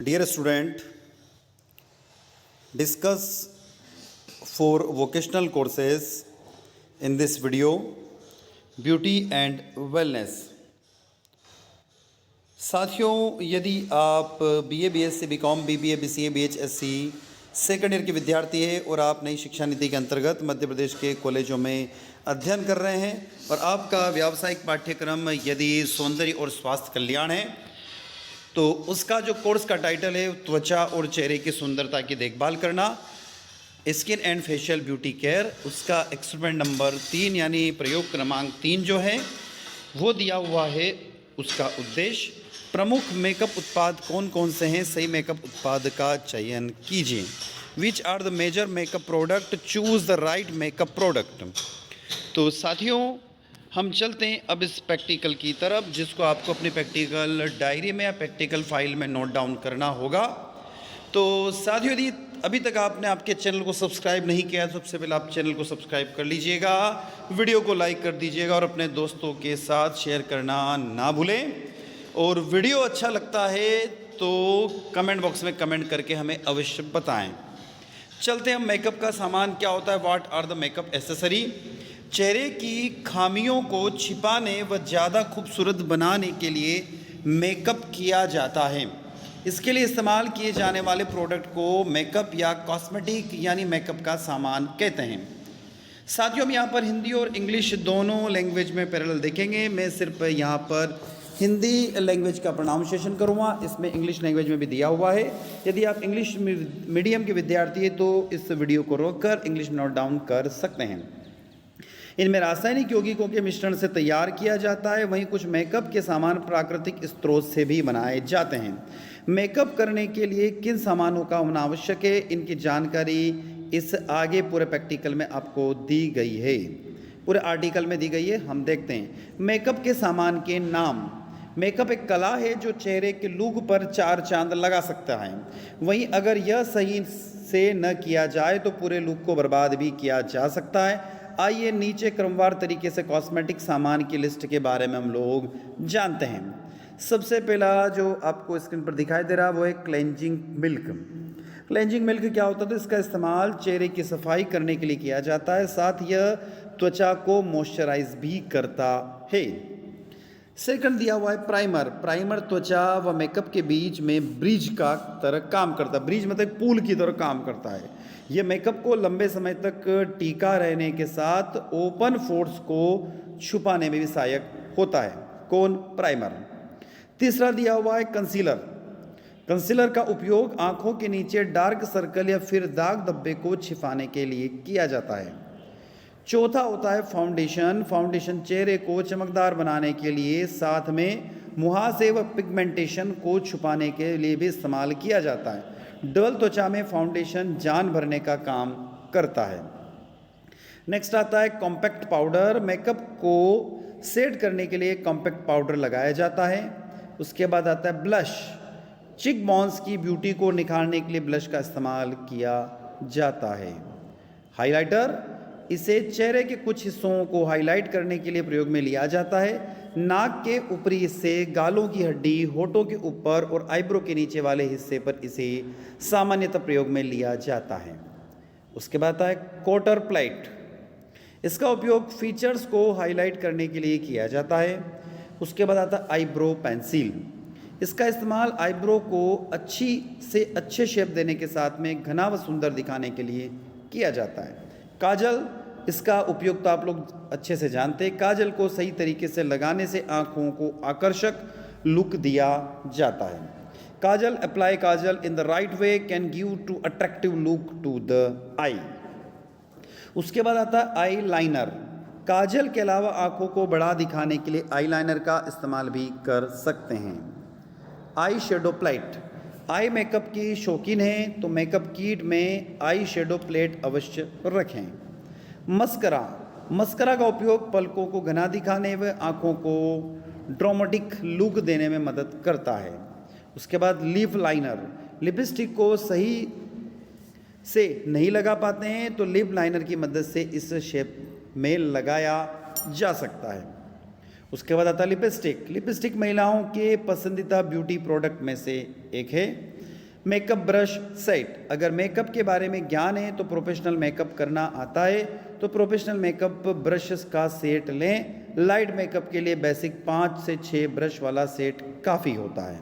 Dear student, discuss for vocational courses in this video beauty and wellness। साथियों, यदि आप BA, BSc, BCom, BBA, BCA, बीएचएससी second year के विद्यार्थी हैं और आप नई शिक्षा नीति के अंतर्गत मध्य प्रदेश के कॉलेजों में अध्ययन कर रहे हैं और आपका व्यावसायिक पाठ्यक्रम यदि सौंदर्य और स्वास्थ्य कल्याण है तो उसका जो कोर्स का टाइटल है त्वचा और चेहरे की सुंदरता की देखभाल करना, skin and facial beauty care, उसका एक्सपेरिमेंट नंबर 3 यानी प्रयोग क्रमांक 3 जो है वो दिया हुआ है। उसका उद्देश्य प्रमुख मेकअप उत्पाद कौन कौन से हैं, सही मेकअप उत्पाद का चयन कीजिए। Which are the major makeup product, choose the right makeup product. तो साथियों, हम चलते हैं अब इस प्रैक्टिकल की तरफ, जिसको आपको अपनी प्रैक्टिकल डायरी में या प्रैक्टिकल फाइल में नोट डाउन करना होगा। तो साथियों, यदि अभी तक आपने आपके चैनल को सब्सक्राइब नहीं किया है, सबसे पहले आप चैनल को सब्सक्राइब कर लीजिएगा, वीडियो को लाइक कर दीजिएगा और अपने दोस्तों के साथ शेयर करना ना भूलें। और वीडियो अच्छा लगता है तो कमेंट बॉक्स में कमेंट करके हमें अवश्य बताएँ। चलते हैं, हम मेकअप का सामान क्या होता है, what are the makeup accessory. चेहरे की खामियों को छिपाने व ज़्यादा खूबसूरत बनाने के लिए मेकअप किया जाता है। इसके लिए इस्तेमाल किए जाने वाले प्रोडक्ट को मेकअप या कॉस्मेटिक यानी मेकअप का सामान कहते हैं। साथियों, हम यहाँ पर हिंदी और इंग्लिश दोनों लैंग्वेज में पैरेलल देखेंगे। मैं सिर्फ यहाँ पर हिंदी लैंग्वेज का प्रोनाउंसिएशन करूँगा, इसमें इंग्लिश लैंग्वेज में भी दिया हुआ है। यदि आप इंग्लिश मीडियम के विद्यार्थी हैं तो इस वीडियो को रोककर इंग्लिश में नोट डाउन कर सकते हैं। इनमें रासायनिक यौगिकों के मिश्रण से तैयार किया जाता है। वहीं कुछ मेकअप के सामान प्राकृतिक स्रोत से भी बनाए जाते हैं। मेकअप करने के लिए किन सामानों का होना आवश्यक है, इनकी जानकारी इस आगे पूरे प्रैक्टिकल में आपको दी गई है, पूरे आर्टिकल में दी गई है। हम देखते हैं मेकअप के सामान के नाम। मेकअप एक कला है जो चेहरे के लुक पर 4 चांद लगा सकता है। वहीं अगर यह सही से न किया जाए तो पूरे लुक को बर्बाद भी किया जा सकता है। आइए नीचे क्रमवार तरीके से कॉस्मेटिक सामान की लिस्ट के बारे में हम लोग जानते हैं। सबसे पहला जो आपको स्क्रीन पर दिखाई दे रहा है वो है क्लेंजिंग मिल्क। क्लेंजिंग मिल्क क्या होता है? तो इसका इस्तेमाल चेहरे की सफाई करने के लिए किया जाता है, साथ यह त्वचा को मॉइस्चराइज भी करता है। सेकंड दिया हुआ है प्राइमर। प्राइमर त्वचा व मेकअप के बीच में ब्रिज का तरह काम करता है। ब्रिज मतलब पुल की तरह काम करता है। यह मेकअप को लंबे समय तक टीका रहने के साथ ओपन पोर्स को छुपाने में भी सहायक होता है। कौन? प्राइमर। तीसरा दिया हुआ है कंसीलर। कंसीलर का उपयोग आंखों के नीचे डार्क सर्कल या फिर दाग धब्बे को छिपाने के लिए किया जाता है। चौथा होता है फाउंडेशन। फाउंडेशन चेहरे को चमकदार बनाने के लिए, साथ में मुहासे व पिगमेंटेशन को छुपाने के लिए भी इस्तेमाल किया जाता है। डबल त्वचा में फाउंडेशन जान भरने का काम करता है। नेक्स्ट आता है कॉम्पैक्ट पाउडर। मेकअप को सेट करने के लिए कॉम्पैक्ट पाउडर लगाया जाता है। उसके बाद आता है ब्लश। चिक बॉन्स की ब्यूटी को निखारने के लिए ब्लश का इस्तेमाल किया जाता है। हाइलाइटर, इसे चेहरे के कुछ हिस्सों को हाईलाइट करने के लिए प्रयोग में लिया जाता है। नाक के ऊपरी हिस्से, गालों की हड्डी, होठों के ऊपर और आईब्रो के नीचे वाले हिस्से पर इसे सामान्यतः प्रयोग में लिया जाता है। उसके बाद आता है कोटर प्लेट। इसका उपयोग फीचर्स को हाईलाइट करने के लिए किया जाता है। उसके बाद आता है आईब्रो पेंसिल। इसका इस्तेमाल आईब्रो को अच्छी से अच्छे शेप देने के साथ में घना व सुंदर दिखाने के लिए किया जाता है। काजल, इसका उपयोग तो आप लोग अच्छे से जानते हैं। काजल को सही तरीके से लगाने से आँखों को आकर्षक लुक दिया जाता है। Kajal, apply kajal in the right way can give to attractive look to the eye. उसके बाद आता है आई लाइनर। काजल के अलावा आँखों को बड़ा दिखाने के लिए आई लाइनर का इस्तेमाल भी कर सकते हैं। Eye shadow plate. Eye makeup की शौकीन हैं तो मेकअप किट में आई शेडो प्लेट अवश्य रखें। मस्करा। मस्करा का उपयोग पलकों को घना दिखाने व आँखों को ड्रामेटिक लुक देने में मदद करता है। उसके बाद लिप लाइनर। लिपस्टिक को सही से नहीं लगा पाते हैं तो लिप लाइनर की मदद से इस शेप में लगाया जा सकता है। उसके बाद आता है लिपस्टिक। लिपस्टिक महिलाओं के पसंदीदा ब्यूटी प्रोडक्ट में से एक है। मेकअप ब्रश सेट, अगर मेकअप के बारे में ज्ञान है तो प्रोफेशनल मेकअप करना आता है तो प्रोफेशनल मेकअप ब्रशेस का सेट लें। लाइट मेकअप के लिए बेसिक 5 से 6 ब्रश वाला सेट काफ़ी होता है।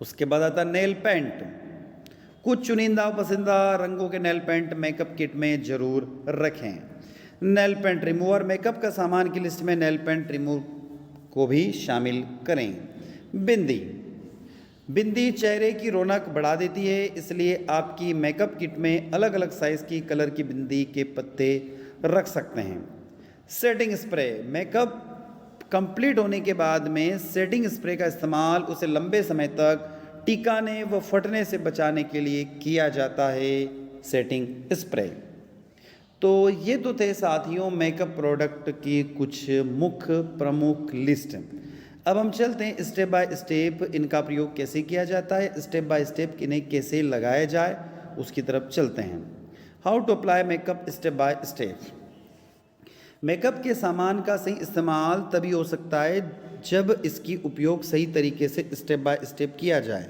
उसके बाद आता है नेल पेंट। कुछ चुनिंदा पसंदीदा रंगों के नेल पेंट मेकअप किट में ज़रूर रखें। नेल पेंट रिमूवर, मेकअप का सामान की लिस्ट में नेल पेंट रिमूव को भी शामिल करें। बिंदी, बिंदी चेहरे की रौनक बढ़ा देती है, इसलिए आपकी मेकअप किट में अलग अलग साइज़ की कलर की बिंदी के पत्ते रख सकते हैं। सेटिंग स्प्रे, मेकअप कंप्लीट होने के बाद में सेटिंग स्प्रे का इस्तेमाल उसे लंबे समय तक टिकाने व फटने से बचाने के लिए किया जाता है। Setting spray. तो ये तो थे साथियों मेकअप प्रोडक्ट की कुछ मुख्य प्रमुख लिस्ट। अब हम चलते हैं स्टेप बाय स्टेप इनका प्रयोग कैसे किया जाता है, स्टेप बाय स्टेप इन्हें कैसे लगाया जाए उसकी तरफ चलते हैं। How to apply makeup step by step. Makeup के सामान का सही इस्तेमाल तभी हो सकता है जब इसकी उपयोग सही तरीके से स्टेप बाय स्टेप किया जाए।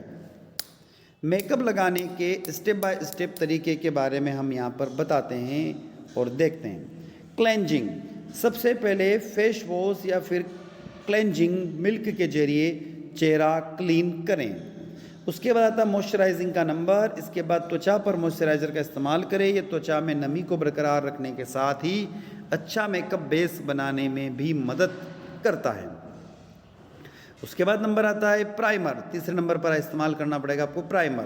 मेकअप लगाने के स्टेप बाय स्टेप तरीके के बारे में हम यहाँ पर बताते हैं और देखते हैं। क्लेंजिंग, सबसे पहले फेस वॉश या फिर क्लेंजिंग मिल्क के जरिए चेहरा क्लीन करें। उसके बाद आता है मॉइस्चराइजिंग का नंबर। इसके बाद त्वचा पर मॉइस्चराइज़र का इस्तेमाल करें। ये त्वचा में नमी को बरकरार रखने के साथ ही अच्छा मेकअप बेस बनाने में भी मदद करता है। उसके बाद नंबर आता है प्राइमर। तीसरे नंबर पर इस्तेमाल करना पड़ेगा आपको प्राइमर।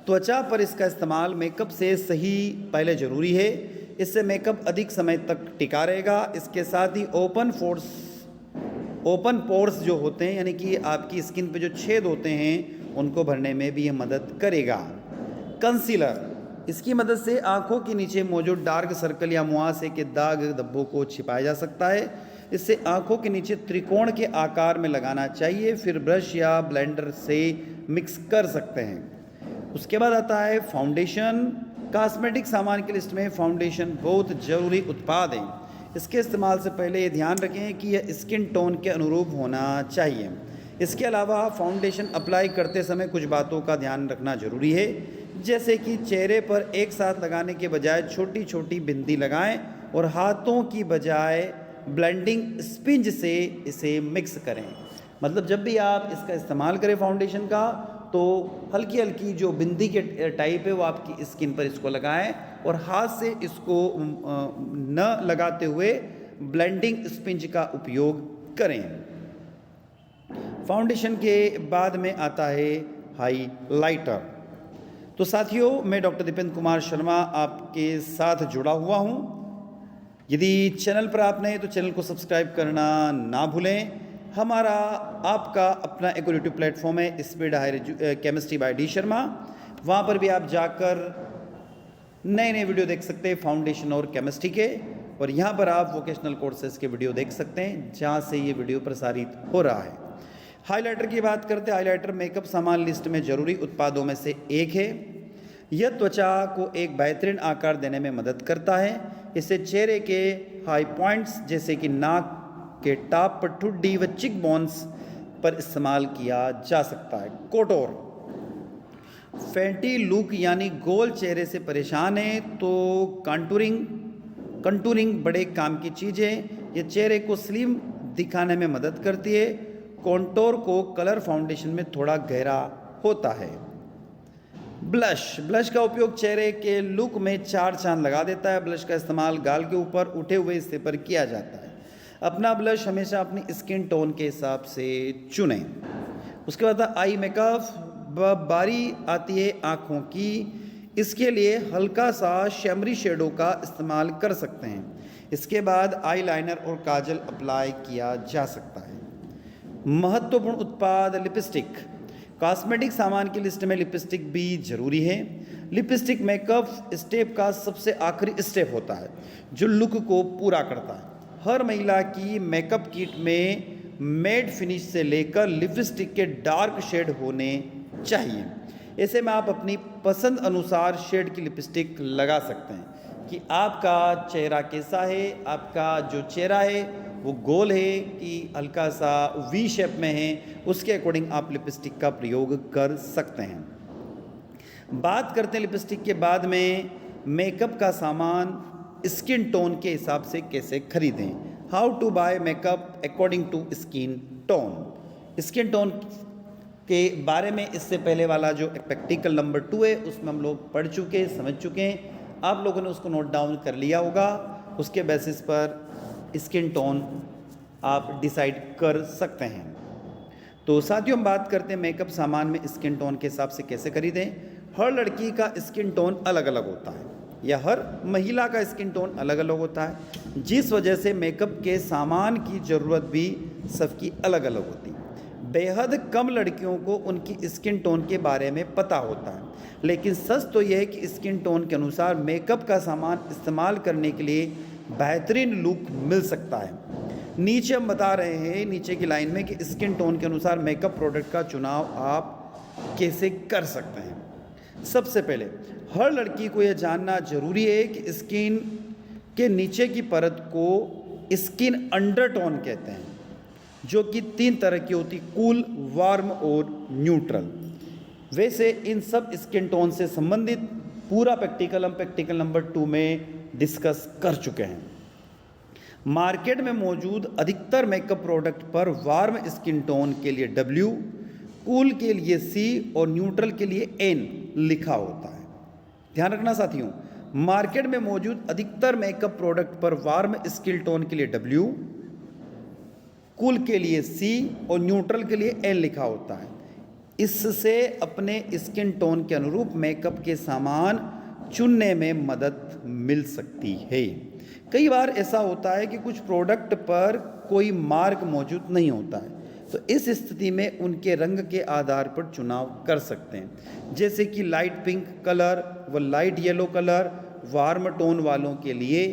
त्वचा पर इसका इस्तेमाल मेकअप से सही पहले ज़रूरी है, इससे मेकअप अधिक समय तक टिका रहेगा। इसके साथ ही ओपन पोर्स जो होते हैं यानी कि आपकी स्किन पे जो छेद होते हैं उनको भरने में भी यह मदद करेगा। कंसीलर, इसकी मदद से आंखों के नीचे मौजूद डार्क सर्कल या मुहासे के दाग धब्बों को छिपाया जा सकता है। इससे आंखों के नीचे त्रिकोण के आकार में लगाना चाहिए, फिर ब्रश या ब्लेंडर से मिक्स कर सकते हैं। उसके बाद आता है फाउंडेशन। कॉस्मेटिक सामान की लिस्ट में फाउंडेशन बहुत ज़रूरी उत्पाद है। इसके इस्तेमाल से पहले ये ध्यान रखें कि यह स्किन टोन के अनुरूप होना चाहिए। इसके अलावा फाउंडेशन अप्लाई करते समय कुछ बातों का ध्यान रखना ज़रूरी है, जैसे कि चेहरे पर एक साथ लगाने के बजाय छोटी छोटी बिंदी लगाएं और हाथों की बजाय ब्लेंडिंग स्पंज से इसे मिक्स करें। मतलब जब भी आप इसका इस्तेमाल करें फाउंडेशन का तो हल्की हल्की जो बिंदी के टाइप है वो आपकी स्किन पर इसको लगाएं और हाथ से इसको न लगाते हुए ब्लेंडिंग स्पंज का उपयोग करें। फाउंडेशन के बाद में आता है हाइलाइटर। तो साथियों मैं डॉक्टर दीपेंद्र कुमार शर्मा आपके साथ जुड़ा हुआ हूँ। यदि चैनल पर आप नए तो चैनल को सब्सक्राइब करना ना भूलें। हमारा आपका अपना एक यूट्यूब प्लेटफॉर्म है speed higher chemistry by D Sharma, वहाँ पर भी आप जाकर नए नए वीडियो देख सकते हैं फाउंडेशन और केमिस्ट्री के, और यहाँ पर आप वोकेशनल कोर्सेज के वीडियो देख सकते हैं जहाँ से ये वीडियो प्रसारित हो रहा है। हाइलाइटर की बात करते हैं। हाइलाइटर मेकअप सामान लिस्ट में ज़रूरी उत्पादों में से एक है। यह त्वचा को एक बेहतरीन आकार देने में मदद करता है। इसे चेहरे के हाई पॉइंट्स जैसे कि नाक के टॉप पर ठुड्डी व चिक बोन्स पर इस्तेमाल किया जा सकता है। कोटोर, फैंटी लुक यानी गोल चेहरे से परेशान है तो कंटूरिंग बड़े काम की चीज़ है। ये चेहरे को स्लिम दिखाने में मदद करती है। कॉन्टोर को कलर फाउंडेशन में थोड़ा गहरा होता है। ब्लश का उपयोग चेहरे के लुक में चार चांद लगा देता है। ब्लश का इस्तेमाल गाल के ऊपर उठे हुए हिस्से पर किया जाता है। अपना ब्लश हमेशा अपनी स्किन टोन के हिसाब से चुनें। उसके बाद आई मेकअप। बारी आती है आँखों की। इसके लिए हल्का सा शैमरी शेडो का इस्तेमाल कर सकते हैं। इसके बाद आई लाइनर और काजल अप्लाई किया जा सकता है। महत्वपूर्ण उत्पाद लिपस्टिक। कॉस्मेटिक सामान की लिस्ट में लिपस्टिक भी ज़रूरी है। लिपस्टिक मेकअप स्टेप का सबसे आखिरी स्टेप होता है जो लुक को पूरा करता है। हर महिला की मेकअप किट में मैट फिनिश से लेकर लिपस्टिक के डार्क शेड होने चाहिए। ऐसे में आप अपनी पसंद अनुसार शेड की लिपस्टिक लगा सकते हैं कि आपका चेहरा कैसा है, आपका जो चेहरा है वो गोल है कि हल्का सा वी शेप में है, उसके अकॉर्डिंग आप लिपस्टिक का प्रयोग कर सकते हैं। बात करते हैं लिपस्टिक के बाद में मेकअप का सामान स्किन टोन के हिसाब से कैसे खरीदें। How to buy makeup according to skin tone. Skin tone के बारे में इससे पहले वाला जो प्रैक्टिकल नंबर 2 है उसमें हम लोग पढ़ चुके समझ चुके हैं। आप लोगों ने उसको नोट डाउन कर लिया होगा। उसके बेसिस पर स्किन टोन आप डिसाइड कर सकते हैं। तो साथियों हम बात करते हैं मेकअप सामान में स्किन टोन के हिसाब से कैसे खरीदें। हर लड़की का स्किन टोन अलग अलग होता है या हर महिला का स्किन टोन अलग अलग होता है, जिस वजह से मेकअप के सामान की ज़रूरत भी सबकी अलग अलग होती है। बेहद कम लड़कियों को उनकी स्किन टोन के बारे में पता होता है, लेकिन सच तो यह है कि स्किन टोन के अनुसार मेकअप का सामान इस्तेमाल करने के लिए बेहतरीन लुक मिल सकता है। नीचे हम बता रहे हैं नीचे की लाइन में कि स्किन टोन के अनुसार मेकअप प्रोडक्ट का चुनाव आप कैसे कर सकते हैं। सबसे पहले हर लड़की को यह जानना जरूरी है कि स्किन के नीचे की परत को स्किन अंडरटोन कहते हैं, जो कि 3 तरह की होती, कूल, वार्म और न्यूट्रल। वैसे इन सब स्किन टोन से संबंधित पूरा प्रैक्टिकल हम प्रैक्टिकल नंबर 2 में डिस्कस कर चुके हैं। मार्केट में मौजूद अधिकतर मेकअप प्रोडक्ट पर वार्म स्किन टोन के लिए W, कूल के लिए C और न्यूट्रल के लिए N लिखा होता है। ध्यान रखना साथियों, मार्केट में मौजूद अधिकतर मेकअप प्रोडक्ट पर वार्म स्किन टोन के लिए W, कूल के लिए C और न्यूट्रल के लिए N लिखा होता है। इससे अपने स्किन टोन के अनुरूप मेकअप के सामान चुनने में मदद मिल सकती है। कई बार ऐसा होता है कि कुछ प्रोडक्ट पर कोई मार्क मौजूद नहीं होता है, तो इस स्थिति में उनके रंग के आधार पर चुनाव कर सकते हैं, जैसे कि लाइट पिंक कलर व light yellow colour warm tone वालों के लिए,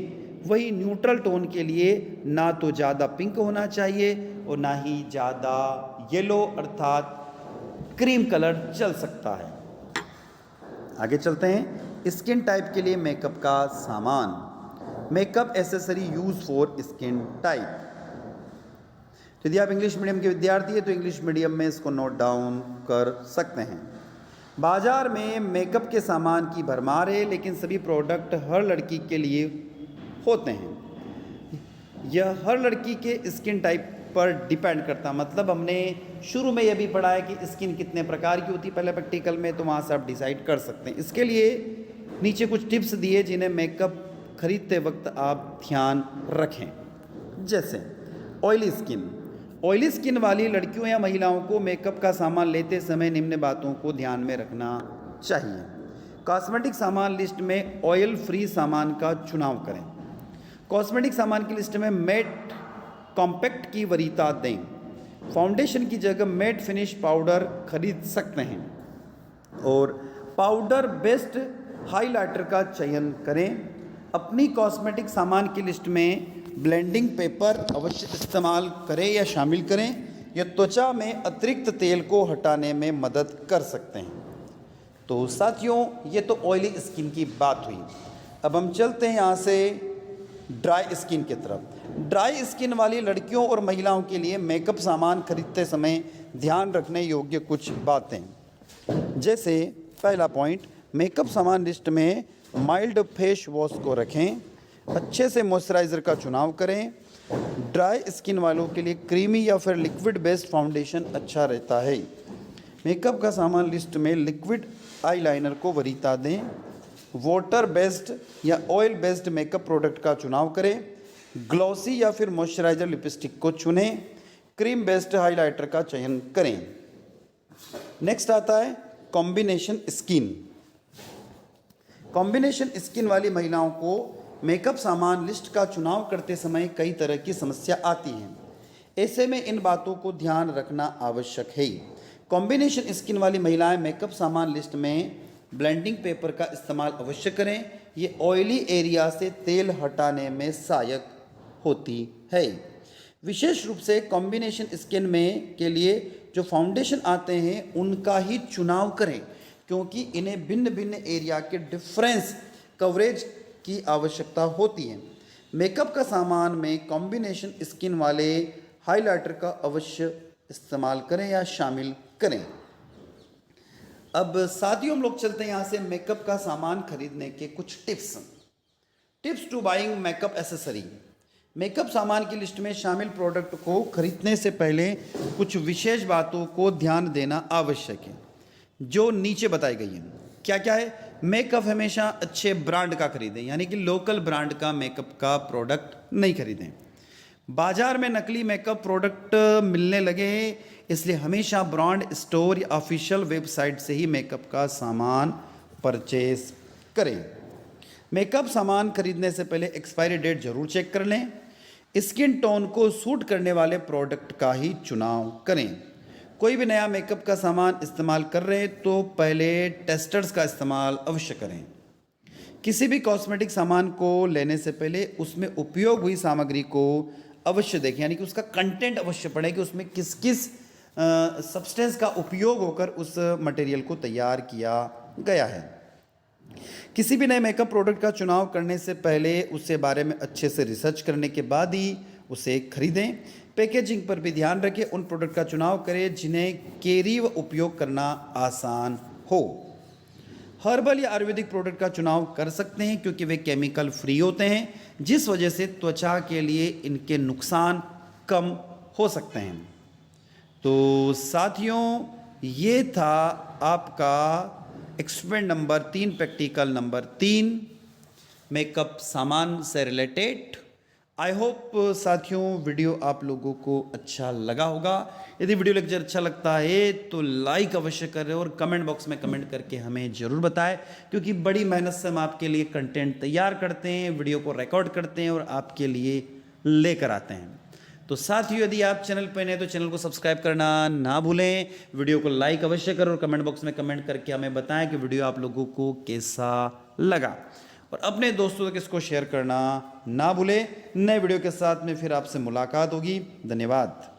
वही न्यूट्रल टोन के लिए ना तो ज़्यादा पिंक होना चाहिए और ना ही ज़्यादा येलो अर्थात क्रीम कलर चल सकता है। आगे चलते हैं। स्किन टाइप के लिए मेकअप का सामान, makeup accessory use for skin type. तो यदि आप इंग्लिश मीडियम के विद्यार्थी हैं तो इंग्लिश मीडियम में इसको नोट डाउन कर सकते हैं। बाजार में मेकअप के सामान की भरमार है, लेकिन सभी प्रोडक्ट हर लड़की के लिए होते हैं। यह हर लड़की के स्किन टाइप पर डिपेंड करता है। मतलब हमने शुरू में यह भी पढ़ा है कि स्किन कितने प्रकार की होती है पहले प्रैक्टिकल में, तो वहाँ से आप डिसाइड कर सकते हैं। इसके लिए नीचे कुछ टिप्स दिए जिन्हें मेकअप खरीदते वक्त आप ध्यान रखें। जैसे ऑयली स्किन वाली लड़कियों या महिलाओं को मेकअप का सामान लेते समय निम्न बातों को ध्यान में रखना चाहिए। कॉस्मेटिक सामान लिस्ट में ऑयल फ्री सामान का चुनाव करें। कॉस्मेटिक सामान की लिस्ट में मैट कॉम्पैक्ट की वरीयता दें। फाउंडेशन की जगह मैट फिनिश पाउडर खरीद सकते हैं और पाउडर बेस्ड हाइलाइटर का चयन करें। अपनी कॉस्मेटिक सामान की लिस्ट में ब्लेंडिंग पेपर अवश्य इस्तेमाल करें या शामिल करें। यह त्वचा में अतिरिक्त तेल को हटाने में मदद कर सकते हैं। तो साथियों ये तो ऑयली स्किन की बात हुई। अब हम चलते हैं यहाँ से ड्राई स्किन की तरफ। ड्राई स्किन वाली लड़कियों और महिलाओं के लिए मेकअप सामान खरीदते समय ध्यान रखने योग्य कुछ बातें, जैसे पहला पॉइंट, मेकअप सामान लिस्ट में माइल्ड फेस वॉश को रखें। अच्छे से मॉइस्चराइज़र का चुनाव करें। ड्राई स्किन वालों के लिए क्रीमी या फिर लिक्विड बेस्ड फाउंडेशन अच्छा रहता है। मेकअप का सामान लिस्ट में लिक्विड आईलाइनर को वरीयता दें। वाटर बेस्ड या ऑयल बेस्ड मेकअप प्रोडक्ट का चुनाव करें। ग्लॉसी या फिर मॉइस्चराइजर लिपस्टिक को चुनें। क्रीम बेस्ड हाइलाइटर का चयन करें। नेक्स्ट आता है कॉम्बिनेशन स्किन। कॉम्बिनेशन स्किन वाली महिलाओं को मेकअप सामान लिस्ट का चुनाव करते समय कई तरह की समस्या आती हैं। ऐसे में इन बातों को ध्यान रखना आवश्यक है। कॉम्बिनेशन स्किन वाली महिलाएं मेकअप सामान लिस्ट में ब्लेंडिंग पेपर का इस्तेमाल अवश्य करें। ये ऑयली एरिया से तेल हटाने में सहायक होती है। विशेष रूप से कॉम्बिनेशन स्किन में के लिए जो फाउंडेशन आते हैं उनका ही चुनाव करें, क्योंकि इन्हें भिन्न भिन्न एरिया के डिफरेंस कवरेज की आवश्यकता होती है। मेकअप का सामान में कॉम्बिनेशन स्किन वाले हाइलाइटर का अवश्य इस्तेमाल करें या शामिल करें। अब साथियों हम लोग चलते हैं यहाँ से मेकअप का सामान खरीदने के कुछ tips to buying makeup accessory. Makeup सामान की लिस्ट में शामिल प्रोडक्ट को खरीदने से पहले कुछ विशेष बातों को ध्यान देना आवश्यक है जो नीचे बताई गई हैं। क्या क्या है? मेकअप हमेशा अच्छे ब्रांड का खरीदें, यानी कि लोकल ब्रांड का मेकअप का प्रोडक्ट नहीं खरीदें। बाजार में नकली मेकअप प्रोडक्ट मिलने लगे हैं, इसलिए हमेशा ब्रांड स्टोर या ऑफिशियल वेबसाइट से ही मेकअप का सामान परचेज करें। मेकअप सामान खरीदने से पहले एक्सपायरी डेट जरूर चेक कर लें। स्किन टोन को सूट करने वाले प्रोडक्ट का ही चुनाव करें। कोई भी नया मेकअप का सामान इस्तेमाल कर रहे हैं तो पहले टेस्टर्स का इस्तेमाल अवश्य करें। किसी भी कॉस्मेटिक सामान को लेने से पहले उसमें उपयोग हुई सामग्री को अवश्य देखें, यानी कि उसका कंटेंट अवश्य पढ़ें कि उसमें किस किस सब्सटेंस का उपयोग होकर उस मटेरियल को तैयार किया गया है। किसी भी नए मेकअप प्रोडक्ट का चुनाव करने से पहले उसके बारे में अच्छे से रिसर्च करने के बाद ही उसे खरीदें। पैकेजिंग पर भी ध्यान रखें। उन प्रोडक्ट का चुनाव करें जिन्हें कैरी व उपयोग करना आसान हो। हर्बल या आयुर्वेदिक प्रोडक्ट का चुनाव कर सकते हैं क्योंकि वे केमिकल फ्री होते हैं, जिस वजह से त्वचा के लिए इनके नुकसान कम हो सकते हैं। तो साथियों, ये था आपका experiment number 3, practical number 3, makeup सामान से रिलेटेड। आई होप साथियों वीडियो आप लोगों को अच्छा लगा होगा। यदि वीडियो लेक्चर अच्छा लगता है तो लाइक अवश्य करें और कमेंट बॉक्स में कमेंट करके हमें ज़रूर बताएं, क्योंकि बड़ी मेहनत से हम आपके लिए कंटेंट तैयार करते हैं, वीडियो को रिकॉर्ड करते हैं और आपके लिए लेकर आते हैं। तो साथियों, यदि आप चैनल पर नए तो चैनल को सब्सक्राइब करना ना भूलें, वीडियो को लाइक अवश्य करें और कमेंट बॉक्स में कमेंट करके हमें बताएं कि वीडियो आप लोगों को कैसा लगा, और अपने दोस्तों तक इसको शेयर करना ना भूलें। नए वीडियो के साथ में फिर आपसे मुलाकात होगी। धन्यवाद।